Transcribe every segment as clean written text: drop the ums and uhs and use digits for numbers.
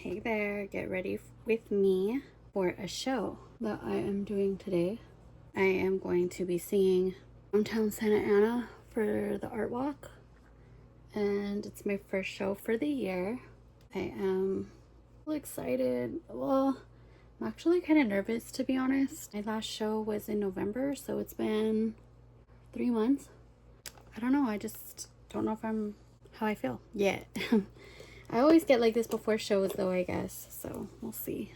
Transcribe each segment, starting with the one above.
Hey there, get ready with me for a show that I am doing today. I am going to be singing Downtown Santa Ana for the art walk, and it's my first show for the year. I am really excited. Well, I'm actually kind of nervous, to be honest. My last show was in November, so it's been 3 months. I don't know, I just don't know if I'm how I feel yet. I always get like this before shows though, I guess, so we'll see.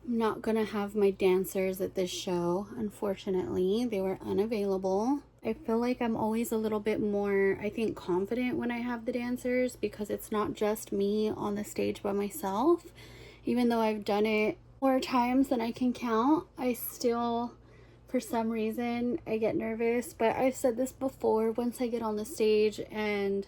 I'm not gonna have my dancers at this show, unfortunately. They were unavailable. I feel like I'm always a little bit more, I think, confident when I have the dancers because it's not just me on the stage by myself. Even though I've done it more times than I can count, I still, for some reason, I get nervous. But I've said this before, once I get on the stage and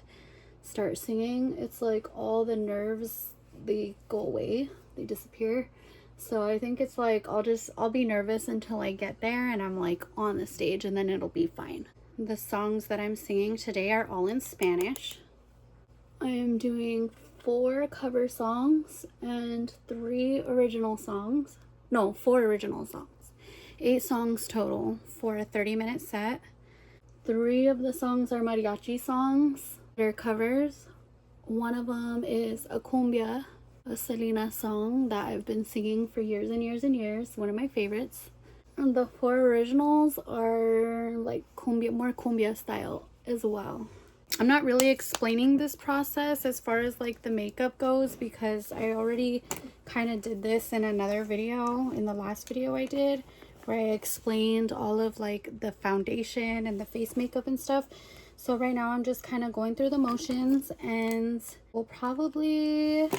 start singing, it's like all the nerves, they go away, they disappear. So I think it's like I'll be nervous until I get there and I'm like on the stage, and then it'll be fine. The songs that I'm singing today are all in Spanish. I am doing 4 cover songs and 3 original songs. No, 4 original songs. 8 songs total for a 30-minute set. 3 of the songs are mariachi songs. They're covers. One of them is a cumbia, a Selena song that I've been singing for years and years and years. One of my favorites. And the 4 originals are like cumbia, more cumbia style as well. I'm not really explaining this process as far as like the makeup goes because I already kind of did this in another video, in the last video I did, where I explained all of like the foundation and the face makeup and stuff. So right now I'm just kind of going through the motions, and we'll probably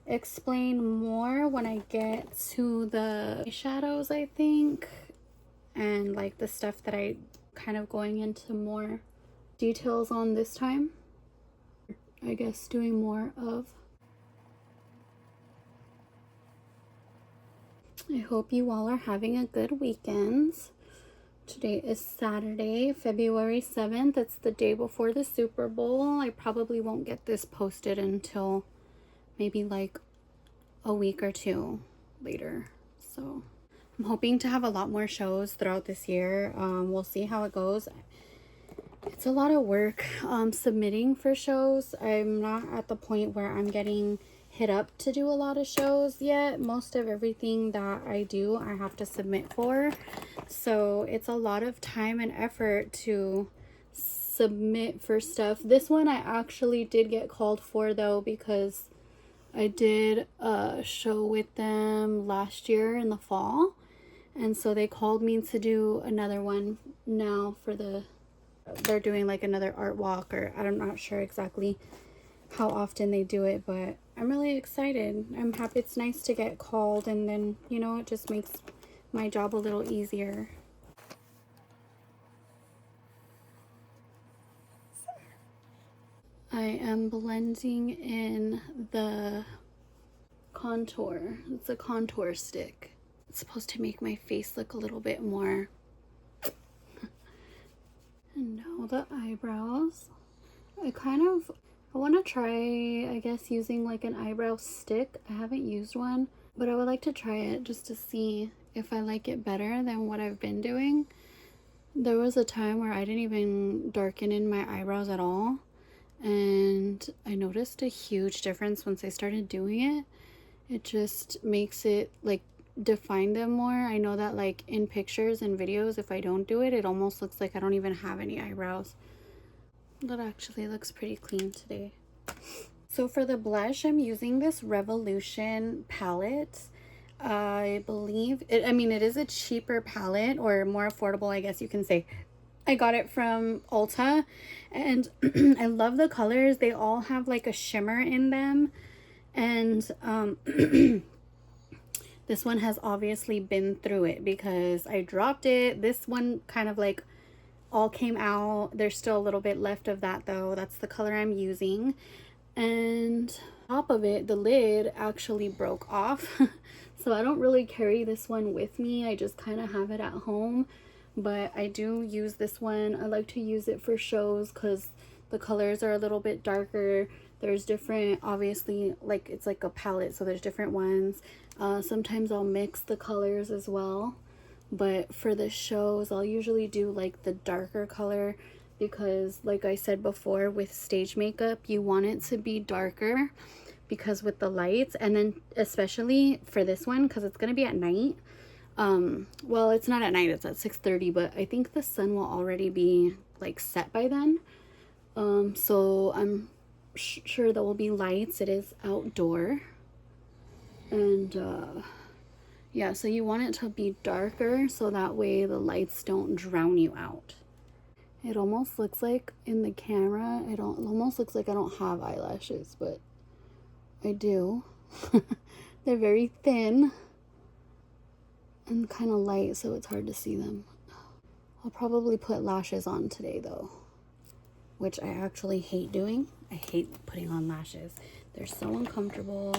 explain more when I get to the shadows, I think, and like the stuff that I kind of going into more details on this time. I guess doing more of. I hope you all are having a good weekend. Today is Saturday, February 7th. It's the day before the Super Bowl. I probably won't get this posted until maybe like a week or 2 later. So I'm hoping to have a lot more shows throughout this year. We'll see how it goes. It's a lot of work submitting for shows. I'm not at the point where I'm getting hit up to do a lot of shows yet. Most of everything that I do, I have to submit for. So it's a lot of time and effort to submit for stuff. This one I actually did get called for though, because I did a show with them last year in the fall. And so they called me to do another one now for they're doing like another art walk, or I'm not sure exactly how often they do it, but I'm really excited. I'm happy. It's nice to get called, and then, you know, it just makes my job a little easier. I am blending in the contour. It's a contour stick. It's supposed to make my face look a little bit more. And now the eyebrows. I want to try, I guess, using like an eyebrow stick. I haven't used one, but I would like to try it just to see if I like it better than what I've been doing. There was a time where I didn't even darken in my eyebrows at all, and I noticed a huge difference once I started doing it. It just makes it like define them more. I know that like in pictures and videos, if I don't do it, it almost looks like I don't even have any eyebrows. That actually looks pretty clean today. So for the blush, I'm using this Revolution palette. I believe it, I mean, it is a cheaper palette, or more affordable, I guess you can say. I got it from Ulta, and I love the colors. They all have like a shimmer in them, and this one has obviously been through it because I dropped it. This one kind of like all came out. There's still a little bit left of that though. That's the color I'm using. And top of it, the lid actually broke off. So I don't really carry this one with me. I just kind of have it at home. But I do use this one. I like to use it for shows because the colors are a little bit darker. There's different, obviously, like it's like a palette, so there's different ones. Sometimes I'll mix the colors as well, but for the shows I'll usually do like the darker color, because like I said before, with stage makeup you want it to be darker, because with the lights, and then especially for this one because it's gonna be at night. Well, it's not at night, it's at 6:30, but I think the sun will already be like set by then. So I'm sure there will be lights. It is outdoor, and yeah, so you want it to be darker so that way the lights don't drown you out. It almost looks like in the camera, it almost looks like I don't have eyelashes, but I do. They're very thin and kind of light, so it's hard to see them. I'll probably put lashes on today though, which I actually hate doing. I hate putting on lashes. They're so uncomfortable.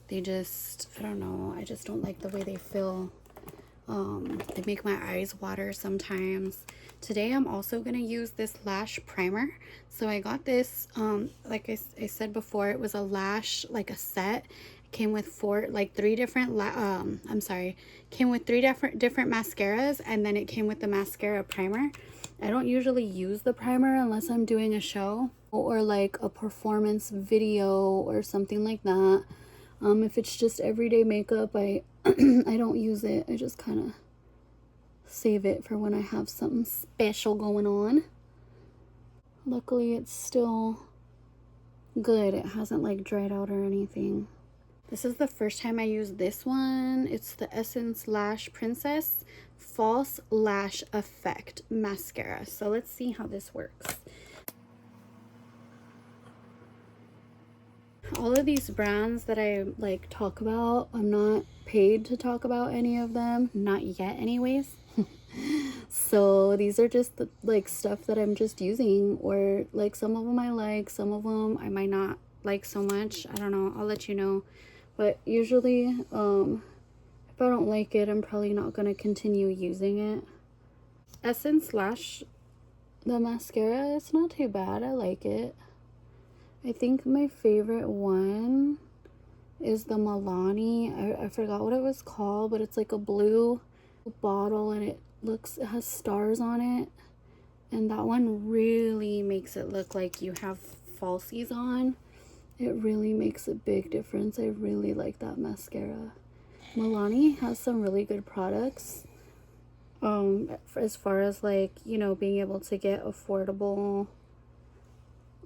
They just, I don't know, I just don't like the way they feel. They make my eyes water sometimes. Today I'm also going to use this lash primer. So I got this, like I said before, it was a lash, like a set. It came with three different mascaras, and then it came with the mascara primer. I don't usually use the primer unless I'm doing a show or like a performance video or something like that. If it's just everyday makeup, I I don't use it. I just kind of save it for when I have something special going on. Luckily, it's still good. It hasn't like dried out or anything. This is the first time I use this one. It's the Essence Lash Princess False Lash Effect Mascara. So let's see how this works. All of these brands that I like talk about, I'm not paid to talk about any of them, not yet anyways. So these are just the like stuff that I'm just using, or like some of them I like, some of them I might not like so much. I don't know, I'll let you know. But usually if I don't like it, I'm probably not going to continue using it. Essence Lash, the mascara, it's not too bad. I like it. I think my favorite one is the Milani. I forgot what it was called, but it's like a blue bottle and it has stars on it. And that one really makes it look like you have falsies on. It really makes a big difference. I really like that mascara. Milani has some really good products. As far as like, you know, being able to get affordable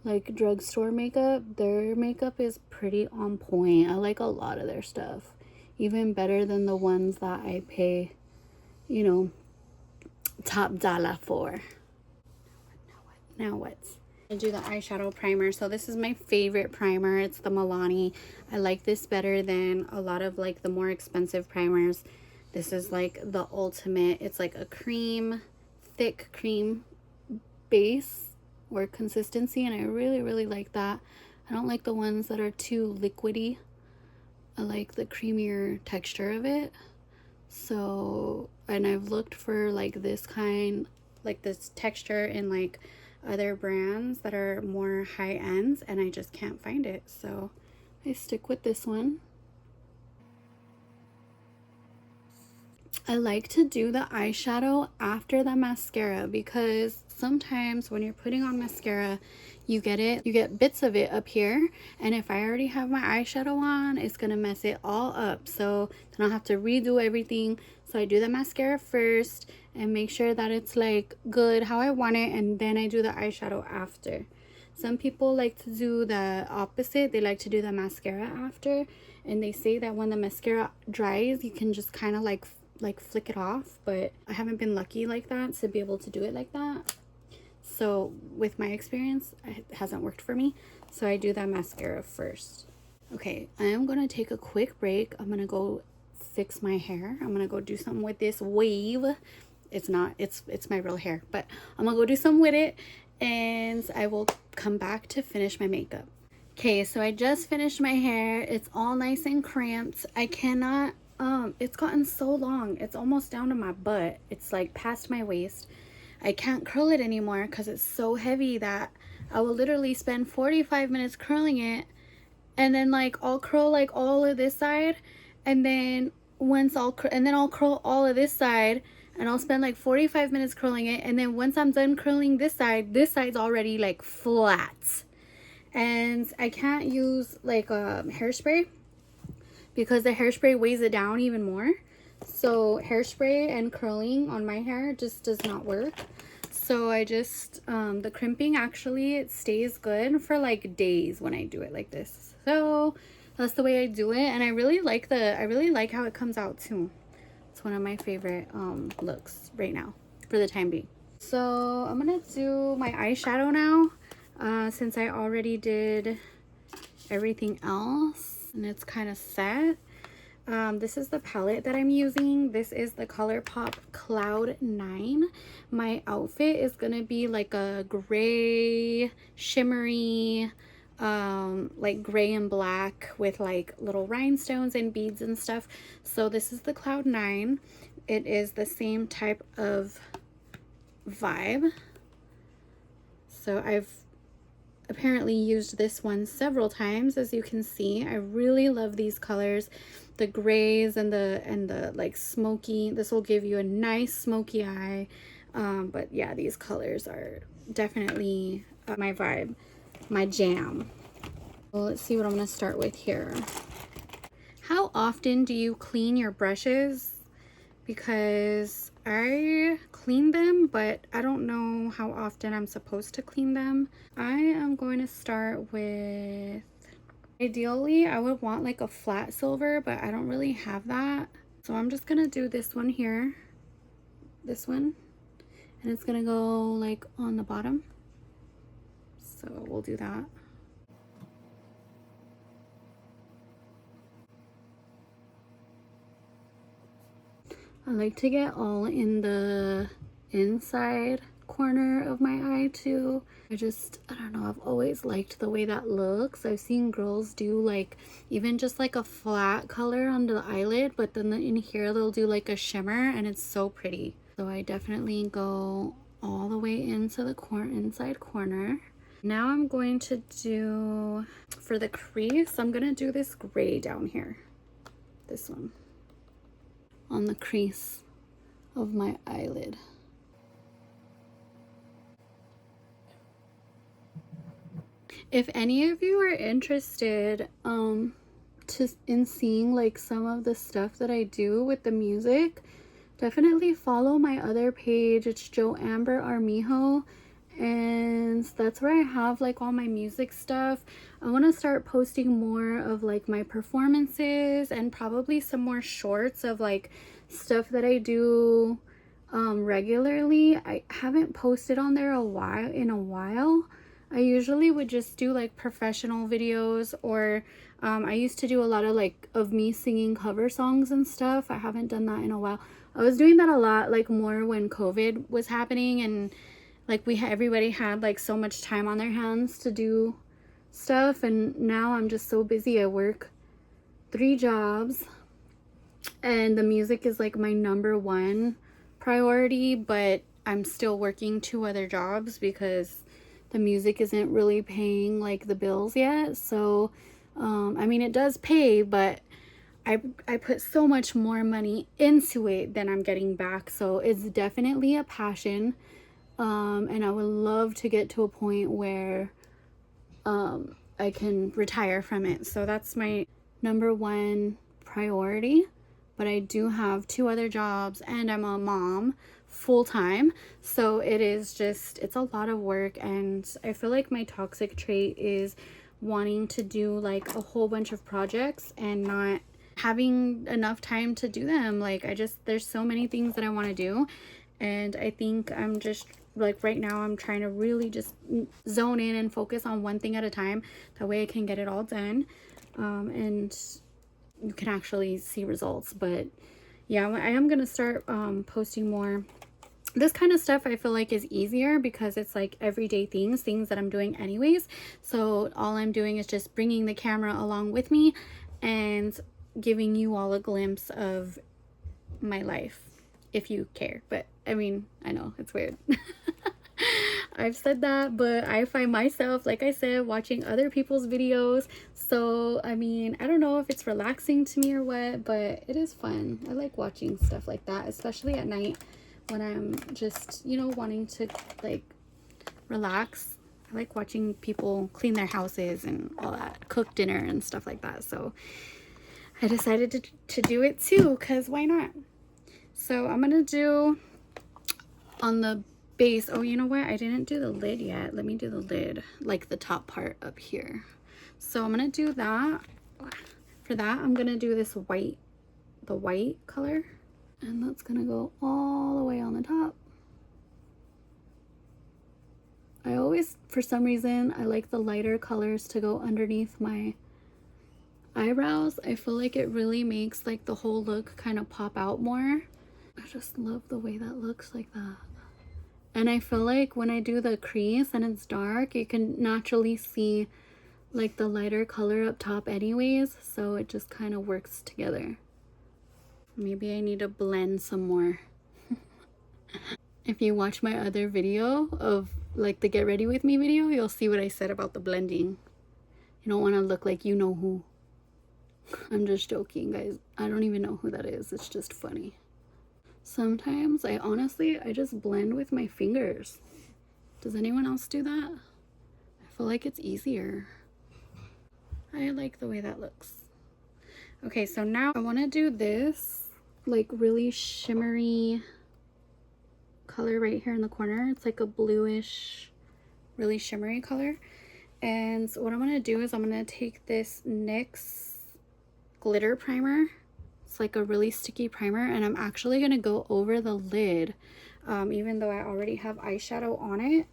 like drugstore makeup, their makeup is pretty on point. I like a lot of their stuff, even better than the ones that I pay, you know, top dollar for. Now what? I do the eyeshadow primer. So this is my favorite primer. It's the Milani. I like this better than a lot of like the more expensive primers. This is like the ultimate. It's like a cream, thick cream base or consistency, and I really like that. I don't like the ones that are too liquidy. I like the creamier texture of it. So, and I've looked for like this kind, like this texture in like other brands that are more high ends, and I just can't find it. So I stick with this one. I like to do the eyeshadow after the mascara, because sometimes when you're putting on mascara, you get bits of it up here, and if I already have my eyeshadow on, it's gonna mess it all up. So then I'll have to redo everything. So I do the mascara first and make sure that it's like good how I want it, and then I do the eyeshadow after. Some people like to do the opposite. They like to do the mascara after, and they say that when the mascara dries, you can just kind of like flick it off, but I haven't been lucky like that to be able to do it like that. So with my experience, it hasn't worked for me. So I do that mascara first. Okay, I am gonna take a quick break. I'm gonna go fix my hair. I'm gonna go do something with this wave. It's my real hair, but I'm gonna go do something with it, and I will come back to finish my makeup. Okay, so I just finished my hair. It's all nice and cramped. I cannot, it's gotten so long. It's almost down to my butt. It's like past my waist. I can't curl it anymore because it's so heavy that I will literally spend 45 minutes curling it, and then like I'll curl like all of this side, and then I'll curl all of this side, and I'll spend like 45 minutes curling it, and then once I'm done curling this side's already like flat. And I can't use like hairspray because the hairspray weighs it down even more. So hairspray and curling on my hair just does not work. So I just the crimping, actually it stays good for like days when I do it like this. So that's the way I do it, and I really like how it comes out too. It's one of my favorite looks right now for the time being. So I'm gonna do my eyeshadow now, since I already did everything else and it's kind of set. This is the palette that I'm using. This is the ColourPop Cloud 9. My outfit is gonna be like a gray, shimmery, like gray and black with like little rhinestones and beads and stuff. So this is the Cloud 9. It is the same type of vibe. So I've apparently used this one several times, as you can see. I really love these colors, the grays and the like smoky. This will give you a nice smoky eye, but yeah, these colors are definitely my vibe, my jam. Well, let's see what I'm gonna start with here. How often do you clean your brushes? Because I clean them, but I don't know how often I'm supposed to clean them. I am going to start with, ideally I would want like a flat silver, but I don't really have that. So I'm just gonna do this one here, this one, and it's gonna go like on the bottom. So we'll do that. I like to get all in the inside corner of my eye too. I don't know, I've always liked the way that looks. I've seen girls do like even just like a flat color on the eyelid, but then in here they'll do like a shimmer, and it's so pretty. So I definitely go all the way into the inside corner. Now I'm going to do, for the crease, I'm gonna do this gray down here, this one, on the crease of my eyelid. If any of you are interested in seeing like some of the stuff that I do with the music, definitely follow my other page. It's Jo Amber Armijo, and that's where I have like all my music stuff. I want to start posting more of like my performances, and probably some more shorts of like stuff that I do regularly. I haven't posted on there in a while. I usually would just do like professional videos, or I used to do a lot of like of me singing cover songs and stuff. I haven't done that in a while. I was doing that a lot like more when COVID was happening, and like everybody had like so much time on their hands to do stuff, and now I'm just so busy. I work 3 jobs, and the music is like my #1 priority, but I'm still working 2 other jobs because the music isn't really paying like the bills yet. So I mean, it does pay, but I put so much more money into it than I'm getting back. So it's definitely a passion, and I would love to get to a point where I can retire from it. So that's my #1 priority. But I do have 2 other jobs, and I'm a mom full-time, so it's a lot of work. And I feel like my toxic trait is wanting to do like a whole bunch of projects and not having enough time to do them. Like there's so many things that I want to do, and I think I'm just like, right now I'm trying to really just zone in and focus on one thing at a time. That way I can get it all done, and you can actually see results. But yeah, I am gonna start posting more. This kind of stuff I feel like is easier because it's like everyday things that I'm doing anyways. So all I'm doing is just bringing the camera along with me and giving you all a glimpse of my life, if you care. But I mean, I know it's weird. I've said that, but I find myself, like I said, watching other people's videos. So, I mean, I don't know if it's relaxing to me or what, but it is fun. I like watching stuff like that, especially at night when I'm just, you know, wanting to like relax. I like watching people clean their houses and all that, cook dinner and stuff like that. So I decided to do it too, because why not? So I'm gonna do on the base. Oh, you know what? I didn't do the lid yet. Let me do the lid, like the top part up here. So I'm gonna do that. For that, I'm gonna do this white, the white color, and that's gonna go all the way on the top. I always, for some reason, I like the lighter colors to go underneath my eyebrows. I feel like it really makes like the whole look kind of pop out more. I just love the way that looks like that. And I feel like when I do the crease and it's dark, you can naturally see like the lighter color up top anyways, so it just kind of works together. Maybe I need to blend some more. If you watch my other video of like the get ready with me video, you'll see what I said about the blending. You don't want to look like you know who. I'm just joking, guys. I don't even know who that is. It's just funny. Sometimes I just blend with my fingers. Does anyone else do that? I feel like it's easier. I like the way that looks. Okay, so now I want to do this like really shimmery color right here in the corner. It's like a bluish, really shimmery color. And so what I'm going to do is I'm going to take this NYX glitter primer. It's like a really sticky primer, and I'm actually going to go over the lid, even though I already have eyeshadow on it.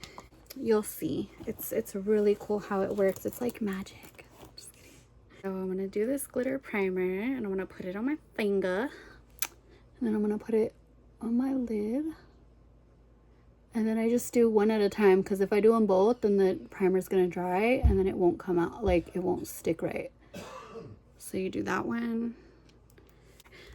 You'll see. It's really cool how it works. It's like magic. Just kidding. So I'm going to do this glitter primer, and I'm going to put it on my finger, and then I'm going to put it on my lid. And then I just do one at a time, because if I do them both, then the primer's going to dry, and then it won't come out, like it won't stick right. So you do that one.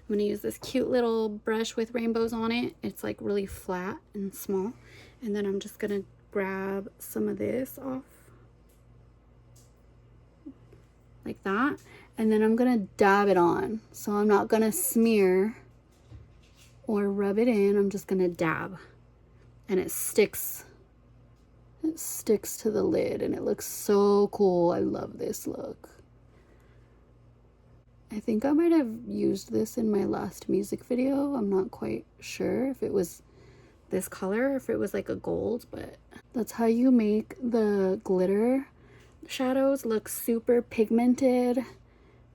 I'm going to use this cute little brush with rainbows on it. It's like really flat and small. And then I'm just going to grab some of this off. Like that. And then I'm going to dab it on. So I'm not going to smear or rub it in. I'm just going to dab. And it sticks. It sticks to the lid and it looks so cool. I love this look. I think I might have used this in my last music video. I'm not quite sure if it was this color or if it was like a gold, but that's how you make the glitter shadows look super pigmented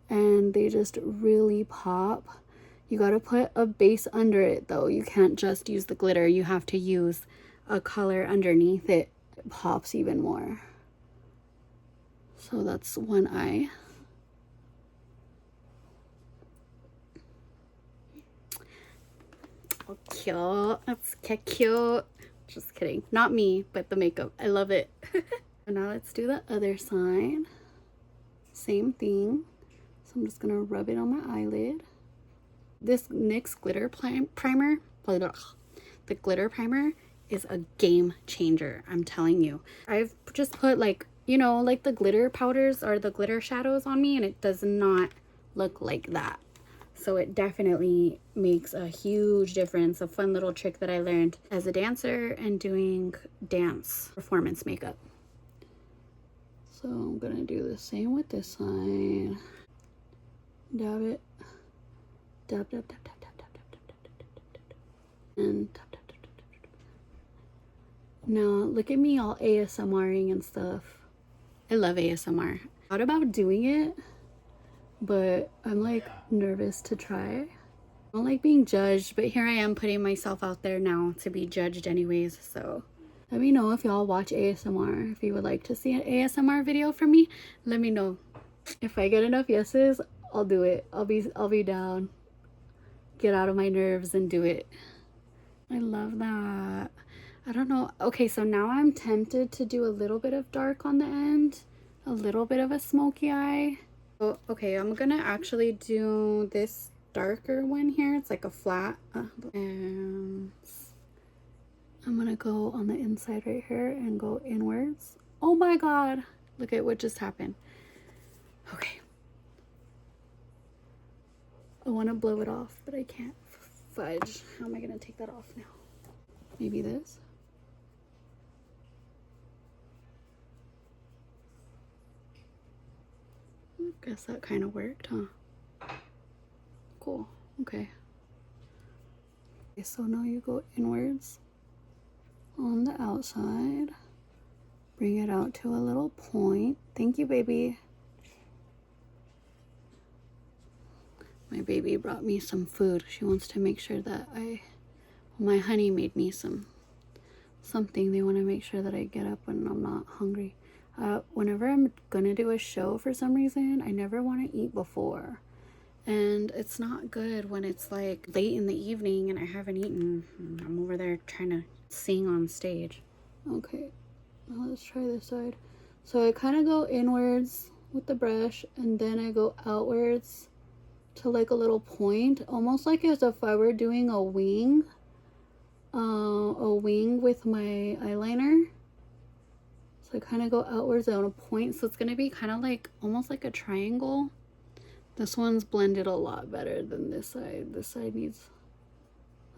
and they just really pop. You gotta put a base under it though. You can't just use the glitter. You have to use a color underneath it. It pops even more. So that's one eye. Oh, cute. That's cute. Just kidding. Not me, but the makeup. I love it. So now let's do the other side. Same thing. So I'm just gonna rub it on my eyelid. This NYX glitter primer, the glitter primer is a game changer. I'm telling you. I've just put like, you know, like the glitter powders or the glitter shadows on me, and it does not look like that. So it definitely makes a huge difference. A fun little trick that I learned as a dancer and doing dance performance makeup. So I'm gonna do the same with this side. Dab it. Dab, dab, dab, dab, dab, dab, dab, dab, dab, dab, dab, dab, and dab, dab, dab, dab, dab, dab. Now look at me all ASMRing and stuff. I love ASMR. I thought about doing it, but I'm like nervous to try. I don't like being judged, but here I am putting myself out there now to be judged anyways. So let me know if y'all watch ASMR. If you would like to see an ASMR video from me, let me know. If I get enough yeses, I'll do it. I'll be down. Get out of my nerves and do it. I love that. I don't know. Okay, so now I'm tempted to do a little bit of dark on the end, a little bit of a smoky eye. Oh, okay, I'm gonna actually do this darker one here. It's like a flat I'm gonna go on the inside right here and go inwards. Oh my god, look at what just happened. Okay, I want to blow it off, but I can't. Fudge. How am I gonna take that off now? Maybe this. Guess that kind of worked, huh? Cool. Okay, so now you go inwards on the outside, bring it out to a little point. Thank you, baby. My baby brought me some food. She wants to make sure that my honey made me something. They want to make sure that I get up when I'm not hungry. Whenever I'm gonna do a show, for some reason, I never want to eat before. And it's not good when it's like late in the evening and I haven't eaten. I'm over there trying to sing on stage. Okay, now let's try this side. So I kind of go inwards with the brush and then I go outwards to like a little point, almost like as if I were doing a wing with my eyeliner. So I kind of go outwards on a point, so it's gonna be kind of like almost like a triangle. This one's blended a lot better than this side. This side needs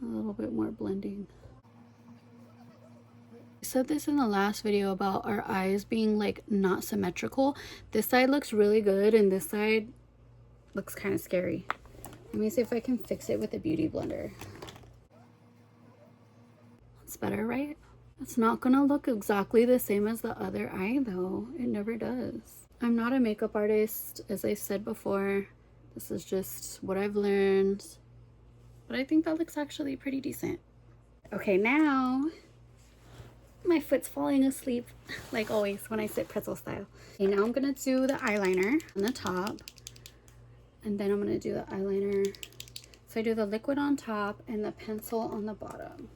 a little bit more blending. I said this in the last video about our eyes being like not symmetrical. This side looks really good and this side looks kind of scary. Let me see if I can fix it with a beauty blender. It's better, right? It's not gonna look exactly the same as the other eye though. It never does. I'm not a makeup artist, as I said before. This is just what I've learned. But I think that looks actually pretty decent. Okay, now my foot's falling asleep like always when I sit pretzel style. Okay, now I'm gonna do the eyeliner on the top. And then I'm gonna do the eyeliner. So I do the liquid on top and the pencil on the bottom.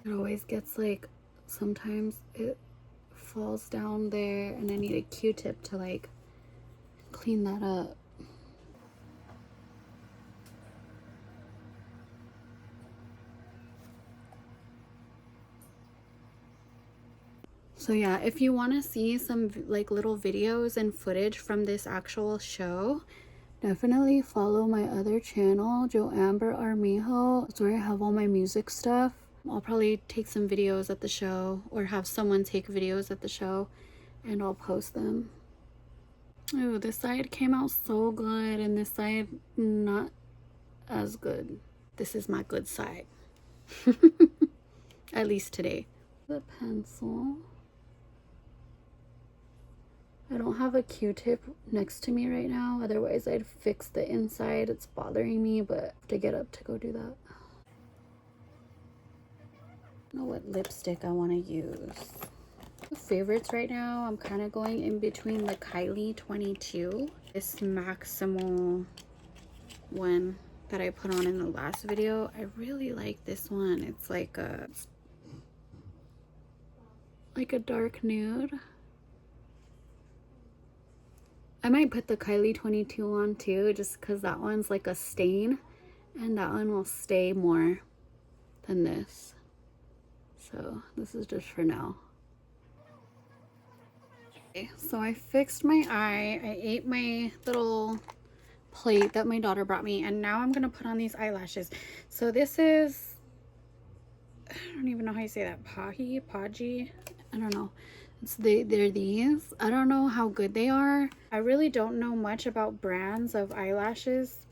It always gets like, sometimes it falls down there and I need a Q-tip to like clean that up. So yeah, if you want to see some like little videos and footage from this actual show, definitely follow my other channel, Joamber Armijo. It's where I have all my music stuff. I'll probably take some videos at the show or have someone take videos at the show and I'll post them. Oh, this side came out so good and this side not as good. This is my good side. At least today. The pencil. I don't have a Q-tip next to me right now, otherwise I'd fix the inside. It's bothering me, but I have to get up to go do that. I don't know what lipstick I want to use. Favorites right now, I'm kind of going in between the Kylie 22, this Maximal one that I put on in the last video. I really like this one. It's like a dark nude. I might put the Kylie 22 on too, just because that one's like a stain and that one will stay more than this. So this is just for now. Okay, so I fixed my eye. I ate my little plate that my daughter brought me, and now I'm gonna put on these eyelashes. So this is, I don't even know how you say that, Podgy, I don't know. They're these. I don't know how good they are. I really don't know much about brands of eyelashes.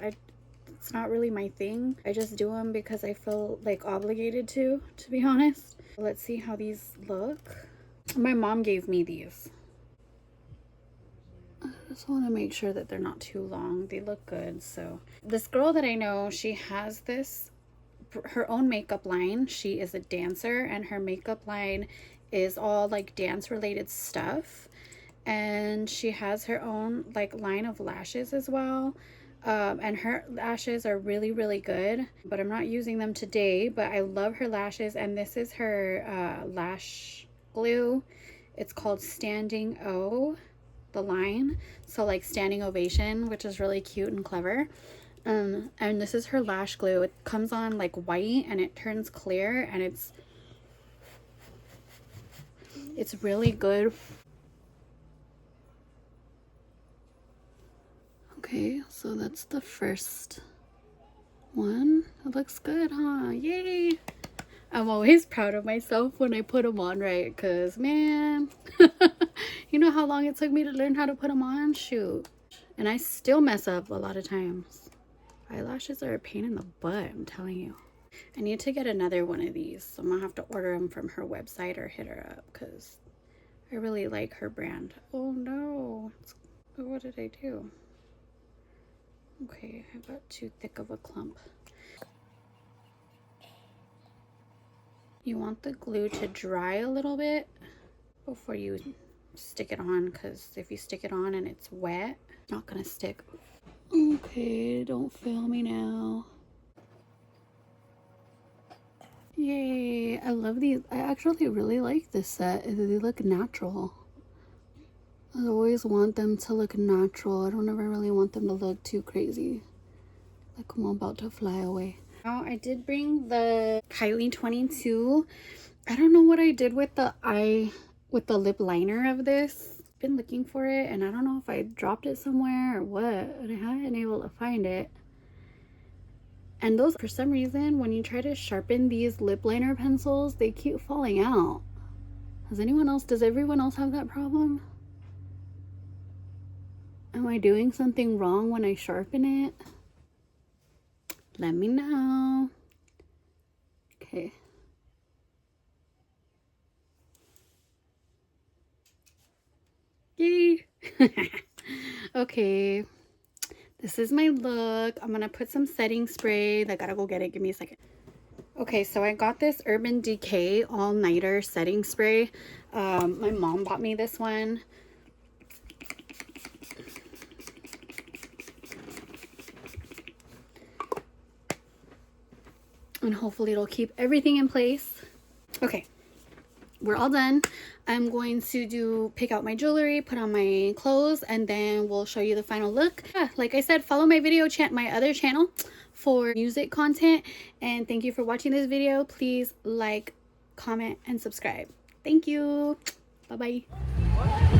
It's not really my thing. I just do them because I feel like obligated to be honest. Let's see how these look. My mom gave me these. I just want to make sure that they're not too long. They look good. So this girl that I know, she has her own makeup line. She is a dancer and her makeup line is all like dance related stuff, and she has her own like line of lashes as well. And her lashes are really good, but I'm not using them today. But I love her lashes, and this is her lash glue. It's called Standing O. the line. So like standing ovation, which is really cute and clever. And this is her lash glue. It comes on like white and it turns clear, and it's really good. Okay, so that's the first one. It looks good, huh? Yay! I'm always proud of myself when I put them on right, because man, you know how long it took me to learn how to put them on? Shoot. And I still mess up a lot of times. Eyelashes are a pain in the butt, I'm telling you. I need to get another one of these, so I'm gonna have to order them from her website or hit her up, because I really like her brand. Oh no, what did I do? Okay, I got too thick of a clump. You want the glue to dry a little bit before you stick it on, because if you stick it on and it's wet, it's not gonna stick. Okay, don't fail me now. Yay, I love these. I actually really like this set. They look natural. I always want them to look natural. I don't ever really want them to look too crazy, like I'm about to fly away. Now I did bring the Kylie 22. I don't know what I did with the lip liner of this. Been looking for it, and I don't know if I dropped it somewhere or what, and I haven't been able to find it. And those, for some reason, when you try to sharpen these lip liner pencils, they keep falling out. Does everyone else have that problem? Am I doing something wrong when I sharpen it? Let me know. Okay. Yay. Okay. This is my look. I'm gonna put some setting spray. I gotta go get it. Give me a second. Okay, so I got this Urban Decay all-nighter setting spray. My mom bought me this one. And hopefully it'll keep everything in place. Okay, we're all done. I'm going to pick out my jewelry, put on my clothes, and then we'll show you the final look. Yeah, like I said, follow my my other channel for music content, and thank you for watching this video. Please like, comment, and subscribe. Thank you. Bye bye.